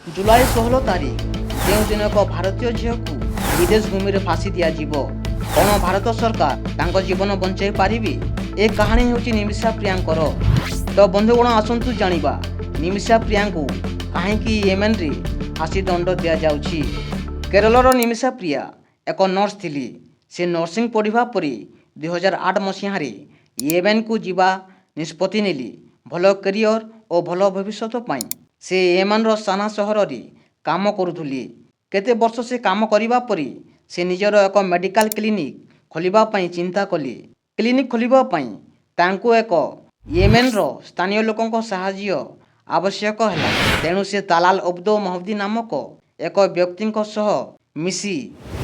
जुलाई 16 तारीख ଯେଉଁ ଦିନ ଏକ ଭାରତୀୟ ଝିଅକୁ ବିଦେଶ ଭୂମିରେ ଫାଶୀ ଦିଆଯିବ। କ'ଣ ଭାରତ ସରକାର ତାଙ୍କ ଜୀବନ ବଞ୍ଚାଇ ପାରିବେ? ଏ କାହାଣୀ ହେଉଛି ନିମିଷା ପ୍ରିୟାଙ୍କର। ତ ବନ୍ଧୁଗଣ ଆସନ୍ତୁ ଜାଣିବା ନିମିଷା ପ୍ରିୟାଙ୍କୁ କାହିଁକି ୟେମେନରେ ଫାଶୀ ଦଣ୍ଡ ଦିଆଯାଉଛି। କେରଳର ନିମିଷା ପ୍ରିୟା ଏକ ନର୍ସ ଥିଲେ। ସେ ନର୍ସିଂ ପଢ଼ିବା ପରେ 2008 ମସିହାରେ ୟେମେନକୁ ଯିବା ନିଷ୍ପତ୍ତି ନେଲେ ଭଲ କ୍ୟାରିୟର ଓ ଭଲ ଭବିଷ୍ୟତ ପାଇଁ। ସେ ୟେମେନର ସାନା ସହରରେ କାମ କରୁଥିଲେ। କେତେ ବର୍ଷ ସେ କାମ କରିବା ପରେ ସେ ନିଜର ଏକ ମେଡ଼ିକାଲ କ୍ଲିନିକ୍ ଖୋଲିବା ପାଇଁ ଚିନ୍ତା କଲେ। କ୍ଲିନିକ୍ ଖୋଲିବା ପାଇଁ ତାଙ୍କୁ ଏକ ୟେମେନର ସ୍ଥାନୀୟ ଲୋକଙ୍କ ସାହାଯ୍ୟ ଆବଶ୍ୟକ ହେଲା। ତେଣୁ ସେ ତାଲାଲ ଅବ୍ଦୋ ମହଦି ନାମକ ଏକ ବ୍ୟକ୍ତିଙ୍କ ସହ ମିଶି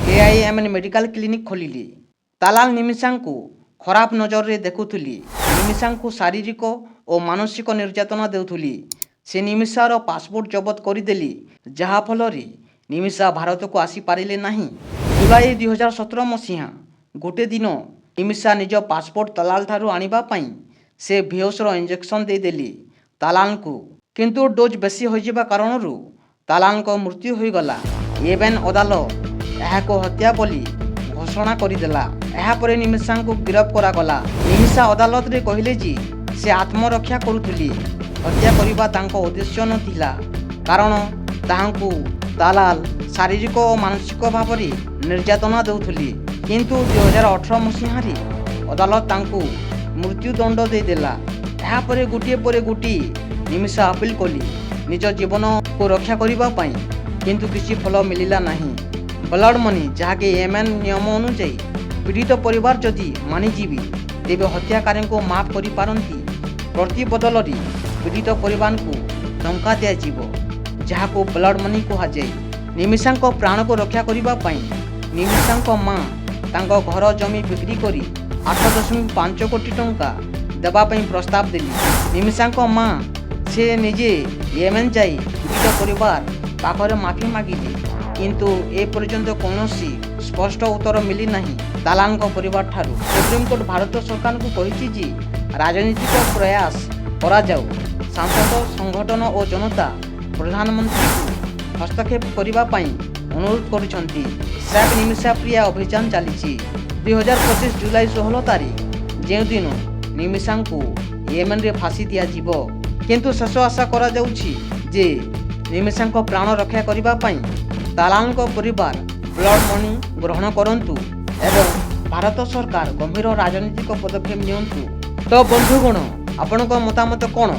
KIMN ମେଡ଼ିକାଲ କ୍ଲିନିକ୍ ଖୋଲିଲେ। ତାଲାଲ ନିମିଷାଙ୍କୁ ଖରାପ ନଜରରେ ଦେଖୁଥିଲେ। ନିମିଷାଙ୍କୁ ଶାରୀରିକ ଓ ମାନସିକ ନିର୍ଯାତନା ଦେଉଥିଲେ। ସେ ନିମିଷାର ପାସପୋର୍ଟ ଜବତ କରିଦେଲେ, ଯାହାଫଳରେ ନିମିଷା ଭାରତକୁ ଆସିପାରିଲେ ନାହିଁ। ଜୁଲାଇ 2017 ମସିହା ଗୋଟିଏ ଦିନ ନିମିଷା ନିଜ ପାସପୋର୍ଟ ତାଲାଲଠାରୁ ଆଣିବା ପାଇଁ ସେ ଭିଓସ୍ର ଇଞ୍ଜେକ୍ସନ ଦେଇଦେଲେ ତାଲାଲଙ୍କୁ। କିନ୍ତୁ ଡୋଜ୍ ବେଶୀ ହୋଇଯିବା କାରଣରୁ ତାଲାଲଙ୍କ ମୃତ୍ୟୁ ହୋଇଗଲା। ୟେମେନ ଅଦାଲତ ଏହାକୁ ହତ୍ୟା ବୋଲି ଘୋଷଣା କରିଦେଲା। ଏହାପରେ ନିମିଷାଙ୍କୁ ଗିରଫ କରାଗଲା। ନିମିଷା ଅଦାଲତରେ କହିଲେ ଯେ ସେ ଆତ୍ମରକ୍ଷା କରୁଥିଲେ। ହତ୍ୟା କରିବା ତାଙ୍କ ଉଦ୍ଦେଶ୍ୟ ନଥିଲା, କାରଣ ତାହାଙ୍କୁ ତାଲାଲ ଶାରୀରିକ ଓ ମାନସିକ ଭାବରେ ନିର୍ଯାତନା ଦେଉଥିଲେ। କିନ୍ତୁ 2018 ମସିହାରେ ଅଦାଲତ ତାଙ୍କୁ ମୃତ୍ୟୁଦଣ୍ଡ ଦେଇଦେଲା। ଏହାପରେ ଗୋଟିଏ ପରେ ଗୋଟିଏ ନିମିଷା ଅପିଲ କଲେ ନିଜ ଜୀବନକୁ ରକ୍ଷା କରିବା ପାଇଁ, କିନ୍ତୁ କିଛି ଫଳ ମିଳିଲା ନାହିଁ। ବ୍ଲଡ ମନି, ଯାହାକି ୟେମେନ ନିୟମ ଅନୁଯାୟୀ ପୀଡ଼ିତ ପରିବାର ଯଦି ମାନିଯିବେ ତେବେ ହତ୍ୟାକାରୀଙ୍କୁ ମାଫ କରିପାରନ୍ତି। ପ୍ରତି ବଦଳରେ ପୀଡ଼ିତ ପରିବାରଙ୍କୁ ଟଙ୍କା ଦିଆଯିବ, ଯାହାକୁ ବ୍ଲଡ ମନି କୁହାଯାଏ। ନିମିଷାଙ୍କ ପ୍ରାଣକୁ ରକ୍ଷା କରିବା ପାଇଁ ନିମିଷାଙ୍କ ମା' ତାଙ୍କ ଘର ଜମି ବିକ୍ରି କରି 8.5 କୋଟି ଟଙ୍କା ଦେବା ପାଇଁ ପ୍ରସ୍ତାବ ଦେଲେ। ନିମିଷାଙ୍କ ମା' ସେ ନିଜେ ୟେମେନ ଯାଇ ପୀଡ଼ିତ ପରିବାର ପାଖରେ ମାଫି ମାଗିଲେ, କିନ୍ତୁ ଏପର୍ଯ୍ୟନ୍ତ କୌଣସି ସ୍ପଷ୍ଟ ଉତ୍ତର ମିଳିନାହିଁ ତାଲାଲଙ୍କ ପରିବାରଠାରୁ। ସୁପ୍ରିମକୋର୍ଟ ଭାରତ ସରକାରଙ୍କୁ କହିଛି ଯେ ରାଜନୈତିକ ପ୍ରୟାସ କରାଯାଉ। ସାଂସଦ ସଂଗଠନ ଓ ଜନତା ପ୍ରଧାନମନ୍ତ୍ରୀଙ୍କୁ ହସ୍ତକ୍ଷେପ କରିବା ପାଇଁ ଅନୁରୋଧ କରୁଛନ୍ତି। ସେଭ୍ ନିମିଷା ପ୍ରିୟା ଅଭିଯାନ ଚାଲିଛି। 2025 ଜୁଲାଇ 16 ତାରିଖ ଯେଉଁଦିନ ନିମିଷାଙ୍କୁ ୟେମେନରେ ଫାଶୀ ଦିଆଯିବ। କିନ୍ତୁ ଶେଷ ଆଶା କରାଯାଉଛି ଯେ ନିମିଷାଙ୍କ ପ୍ରାଣ ରକ୍ଷା କରିବା ପାଇଁ ତାଲାଲଙ୍କ ପରିବାର ବ୍ଲଡ ମନି ଗ୍ରହଣ କରନ୍ତୁ ଏବଂ ଭାରତ ସରକାର ଗମ୍ଭୀର ରାଜନୈତିକ ପଦକ୍ଷେପ ନିଅନ୍ତୁ। ତ ବନ୍ଧୁଗଣ, ଆପଣଙ୍କ ମତାମତ କ'ଣ?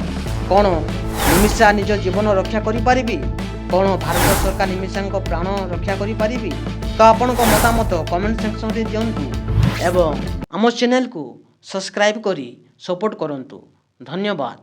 କ'ଣ ନିମିଷା ନିଜ ଜୀବନ ରକ୍ଷା କରିପାରିବେ? କ'ଣ ଭାରତ ସରକାର ନିମିଷାଙ୍କ ପ୍ରାଣ ରକ୍ଷା କରିପାରିବେ? ତ ଆପଣଙ୍କ ମତାମତ କମେଣ୍ଟ ସେକ୍ସନରେ ଦିଅନ୍ତୁ ଏବଂ ଆମ ଚ୍ୟାନେଲକୁ ସବସ୍କ୍ରାଇବ୍ କରି ସପୋର୍ଟ କରନ୍ତୁ। ଧନ୍ୟବାଦ।